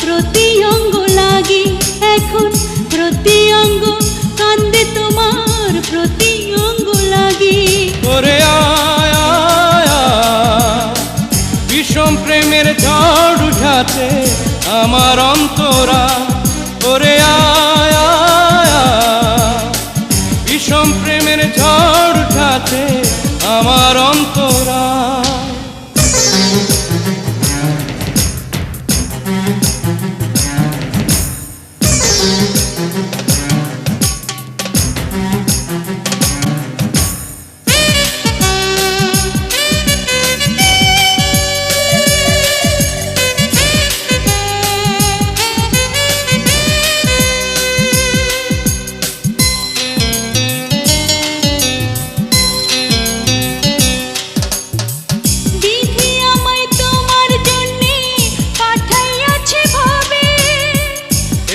প্রতি অঙ্গ লাগি, এখন প্রতি অঙ্গ কান্দে তোমার প্রতি অঙ্গ লাগি। ওরে আয় আয় আয়, বিষম প্রেমের ঝড় উঠাতে আমার অন্তরা। ওরে আয় আয় আয়, বিষম প্রেমের ঝড় উঠাতে আমার অন্তরা।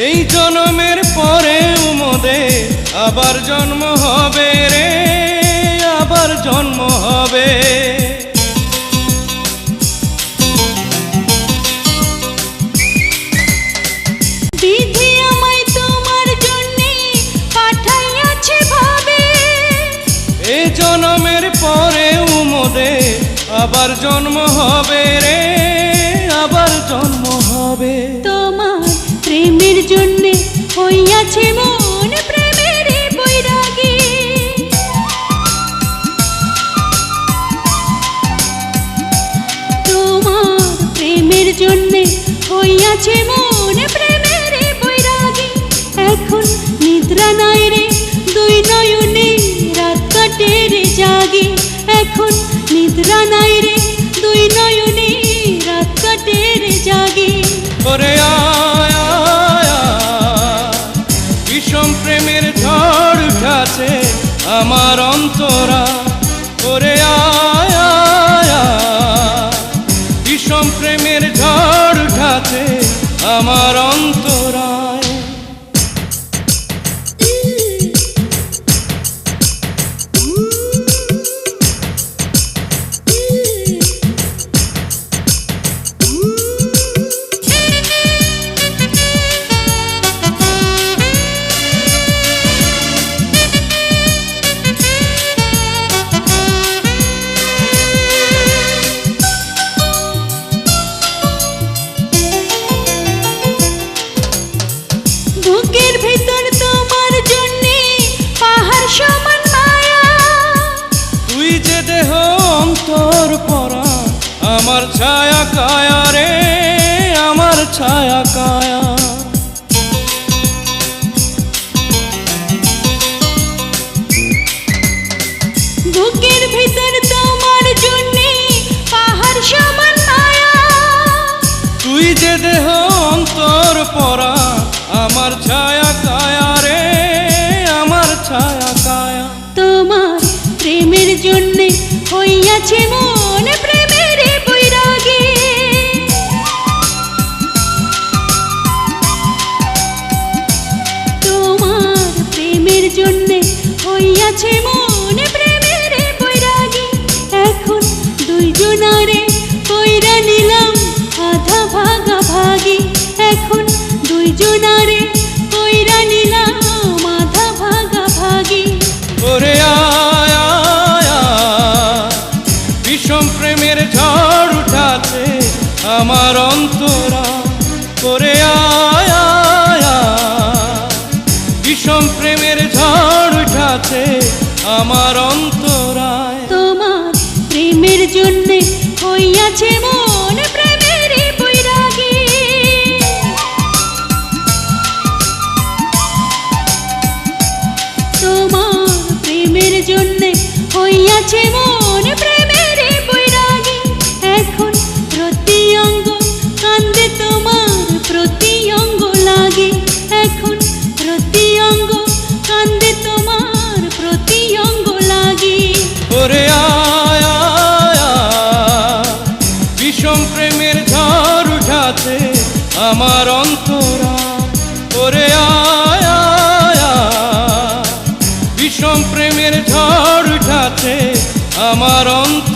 এই জন্মের পরে মোদের আবার জন্ম হবে রে, আবার জন্ম হবে। বিধি আমায় তোমার জন্যে পাঠাইয়াছে ভাবে, এই জন্মের পরে মোদের আবার জন্ম হবে রে, আবার জন্ম হবে। তোমার প্রেমের জন্যে হইয়াছে মন প্রেমের বৈরাগী, তোমার প্রেমের জন্যে হইয়াছে মন প্রেমের বৈরাগী। এখন নিদ্রা নাই রে দুই নয়নে রাত কাটে রে জাগি, এখন নিদ্রা নাই রে দুই নয়নে রাত কাটে রে জাগি। ওরে আয় আয় আয়, বিষম প্রেমের ঝড় উঠাছে আমার অন্তরা। ওরে আয় আয় আয়, বিষম প্রেমের ঝড় উঠাছে আমার অন্তরায়। বুকের ভিতর তোমার জন্যে পাহাড় সমান মায়া, তুই যে দেহ অন্তর পরা আমার ছায়া কায়া রে, আমার ছায়া কায়া। বুকের ভিতর তোমার জন্যে পাহাড় সমান মায়া, তুই যে দেহ অন্তর পরা আমার ছায়া কায়া রে, আমার ছায়া কায়া। তোমার প্রেমের জন্যে হইয়াছে মন প্রেমের বৈরাগী, তোমার প্রেমের জন্যে হইয়াছে মন প্রেমের বৈরাগী। এখন দুইজনারে কইরা নিলাম আধা ভাগা ভাগি, এখন দুইজনারে কইরা নিলাম আধা ভাগা ভাগি। ওরে আয় আয় আয়, বিষম প্রেমের ঝড় উঠাছে আমার অন্তরা। ওরে আয় আয় আয়, বিষম প্রেমের ঝড় উঠাছে আমার অন্তরায়। তোমার প্রেমের জন্যে হইয়াছে মন প্রেমের বৈরাগী, তোমার প্রেমের জন্যে হইয়াছে মন প্রেমের বৈরাগী। এখন প্রতি অঙ্গ কান্দে তোমার প্রতি অঙ্গ লাগি, এখন প্রতি অঙ্গ কান্দে তোমার প্রতি অঙ্গ লাগি। ওরে আয় আয় আয়, বিষম প্রেমের ঝড় উঠাছে আমার অন্তরা। ওরে আয় আয় আয়, বিষম প্রেমের ঝড় উঠাছে আমার অন্তরা।